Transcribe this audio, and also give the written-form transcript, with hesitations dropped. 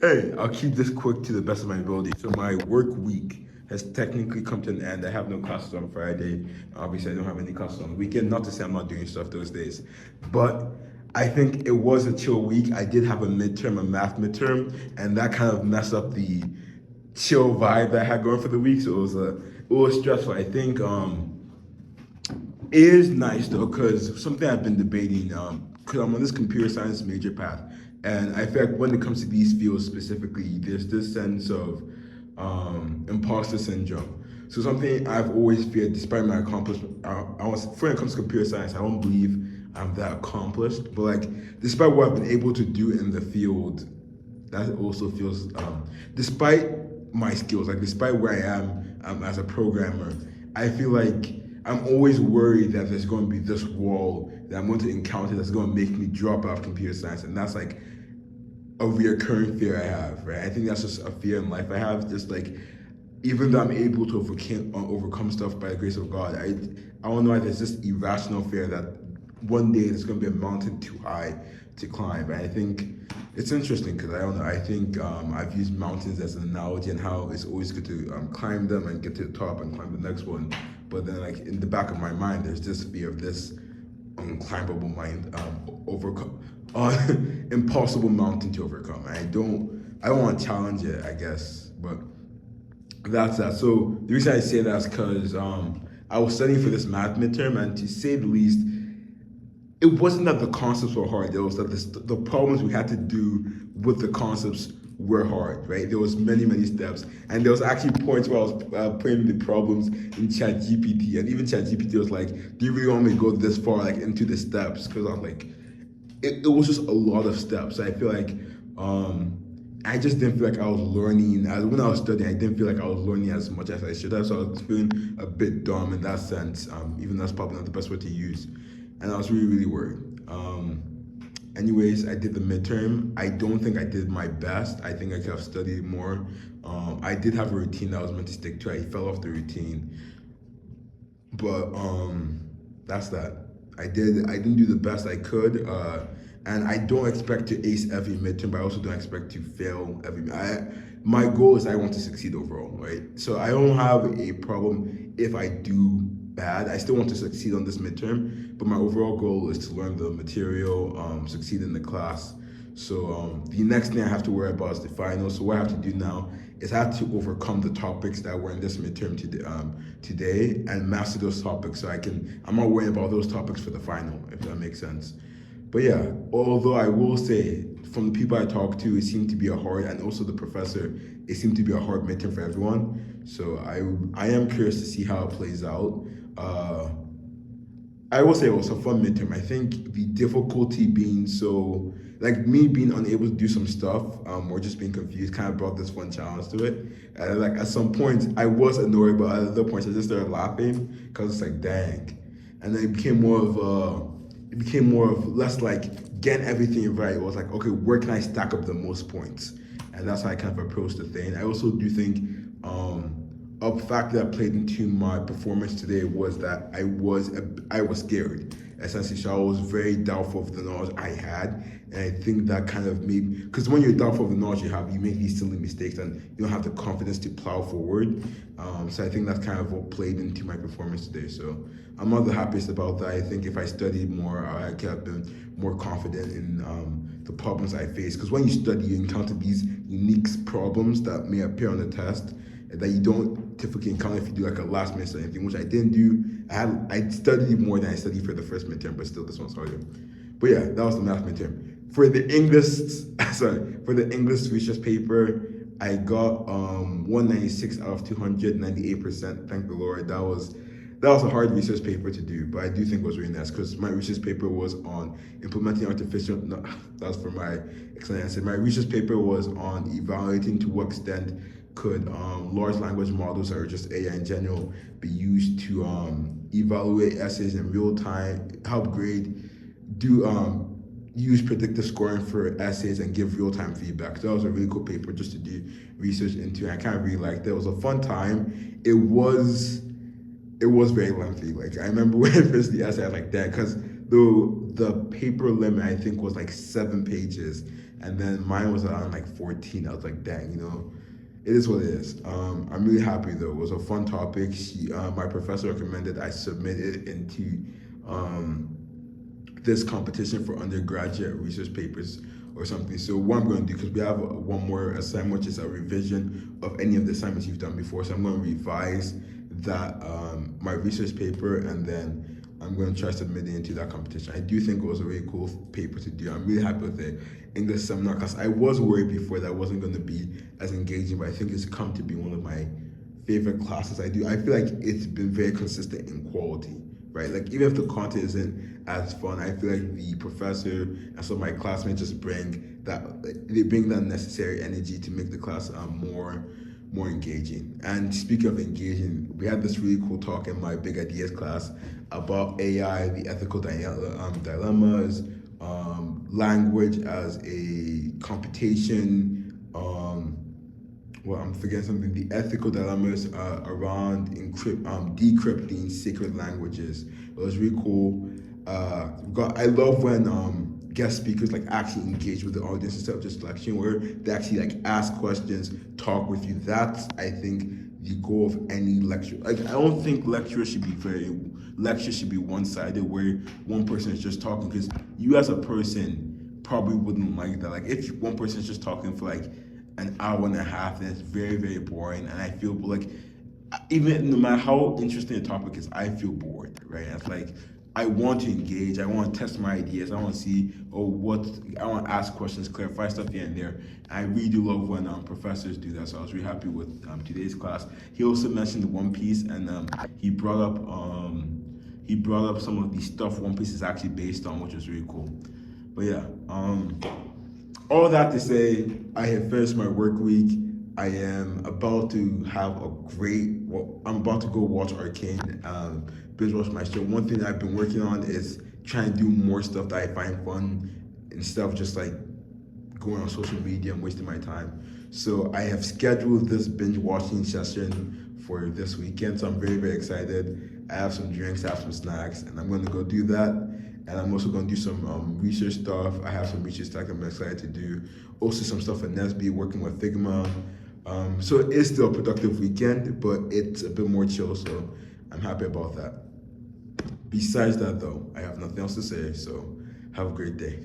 Hey, I'll keep this quick to the best of my ability. So my work week has technically come to an end. I have no classes on Friday. Obviously, I don't have any classes on the weekend. Not to say I'm not doing stuff those days, but I think it was a chill week. I did have a midterm, a math midterm, and that kind of messed up the chill vibe that I had going for the week. So it was stressful. I think it is nice though, because something I've been debating, because I'm on this computer science major path, and I feel like when it comes to these fields specifically, there's this sense of imposter syndrome. So something I've always feared, despite my accomplishment, when it comes to computer science, I don't believe I'm that accomplished. But like, despite what I've been able to do in the field, that also feels, despite my skills, like despite where I am as a programmer, I feel like I'm always worried that there's going to be this wall that I'm going to encounter that's going to make me drop out of computer science, and that's like a reoccurring fear I have, right? I think that's just a fear in life I have. Just like, even though I'm able to overcome stuff by the grace of God, I don't know. There's this irrational fear that one day there's going to be a mountain too high to climb. And I think it's interesting because I don't know. I think I've used mountains as an analogy and how it's always good to climb them and get to the top and climb the next one. But then, like in the back of my mind, there's this fear of this unclimbable mind, overcome, impossible mountain to overcome. I don't want to challenge it, I guess, but that's that. So the reason I say that is because I was studying for this math midterm, and to say the least, it wasn't that the concepts were hard. It was that the problems we had to do with the concepts were hard, right? There was many steps, and there was actually points where I was putting the problems in ChatGPT, and even ChatGPT was like, "Do you really want me to go this far, like into the steps?" Because I was like, it was just a lot of steps. So I feel like I just didn't feel like I was learning. When I was studying, I didn't feel like I was learning as much as I should have. So I was feeling a bit dumb in that sense. Even that's probably not the best word to use, and I was really worried. Anyways, I did the midterm. I don't think I did my best. I think I could have studied more. I did have a routine that I was meant to stick to. I fell off the routine, but that's that. I didn't do the best I could, and I don't expect to ace every midterm, but I also don't expect to fail every. My goal is I want to succeed overall, right? So I don't have a problem if I do bad. I still want to succeed on this midterm, but my overall goal is to learn the material, succeed in the class. So the next thing I have to worry about is the final. So what I have to do now is I have to overcome the topics that were in this midterm today and master those topics. So I'm not worrying about those topics for the final, if that makes sense. But yeah, although I will say from the people I talked to, it seemed to be a hard, and also the professor, it seemed to be a hard midterm for everyone. So I am curious to see how it plays out. I will say it was a fun midterm. I think the difficulty being so, like me being unable to do some stuff, or just being confused, kind of brought this fun challenge to it. And like at some points, I was annoyed, but at other points, I just started laughing because it's like, dang. And then it became more of less like getting everything right. It was like, okay, where can I stack up the most points? And that's how I kind of approached the thing. I also do think a factor that played into my performance today was that I was scared. Essentially, so I was very doubtful of the knowledge I had, and I think that kind of made, because when you're doubtful of the knowledge you have, you make these silly mistakes and you don't have the confidence to plow forward. So I think that's kind of what played into my performance today. So I'm not the happiest about that. I think if I studied more, I could have been more confident in the problems I face. Because when you study, you encounter these unique problems that may appear on the test that you don't typically encounter if you do like a last minute or anything, which I didn't do. I studied more than I studied for the first midterm, but still this one's harder. But yeah, that was the math midterm. For the English research paper, I got 196 out of 200, 98%. Thank the Lord. That was a hard research paper to do, but I do think it was really nice because my research paper was on implementing artificial. No, that was for my excellent answer. My research paper was on evaluating to what extent could large language models, or just AI in general, be used to evaluate essays in real time, help grade, use predictive scoring for essays, and give real time feedback. So that was a really cool paper just to do research into. I kind of really liked it. It was a fun time. It was very lengthy. Like I remember when I finished the essay, I was like, "Dad," because the paper limit I think was like 7 pages, and then mine was around like 14. I was like, dang, it is what it is. I'm really happy though. It was a fun topic. My professor recommended I submit it into this competition for undergraduate research papers or something. So what I'm going to do, because we have one more assignment, which is a revision of any of the assignments you've done before. So I'm going to revise that my research paper, and then I'm going to try submitting into that competition. I do think it was a really cool paper to do. I'm really happy with the English seminar class. I was worried before that it wasn't going to be as engaging, but I think it's come to be one of my favorite classes I do. I feel like it's been very consistent in quality, right? Like even if the content isn't as fun, I feel like the professor and some of my classmates just bring that necessary energy to make the class more engaging. And speaking of engaging, we had this really cool talk in my big ideas class about AI, the ethical dilemmas, language as a computation, I'm forgetting something. The ethical dilemmas around decrypting sacred languages. It was really cool. I love when guest speakers like actually engage with the audience instead of just lecturing, where they actually like ask questions, talk with you. That's, I think, the goal of any lecture. Like I don't think lectures should be one-sided where one person is just talking, because you as a person probably wouldn't like that. Like if one person is just talking for like an hour and a half, then it's very, very boring. And I feel like even no matter how interesting the topic is, I feel bored, right? It's like I want to engage, I want to test my ideas, I want to see I want to ask questions, clarify stuff here and there. I really do love when professors do that. So I was really happy with today's class. He also mentioned the One Piece, and he brought up some of the stuff One Piece is actually based on, which was really cool. But yeah, all that to say, I have finished my work week. I am about to have I'm about to go watch Arcane, binge watch my show. One thing I've been working on is trying to do more stuff that I find fun instead of just like going on social media and wasting my time. So I have scheduled this binge watching session for this weekend. So I'm very, very excited. I have some drinks, I have some snacks, and I'm going to go do that. And I'm also going to do some research stuff. I have some research stuff I'm excited to do. Also some stuff at Nesby, working with Figma. So it is still a productive weekend, but it's a bit more chill, so I'm happy about that. Besides that though, I have nothing else to say, so have a great day.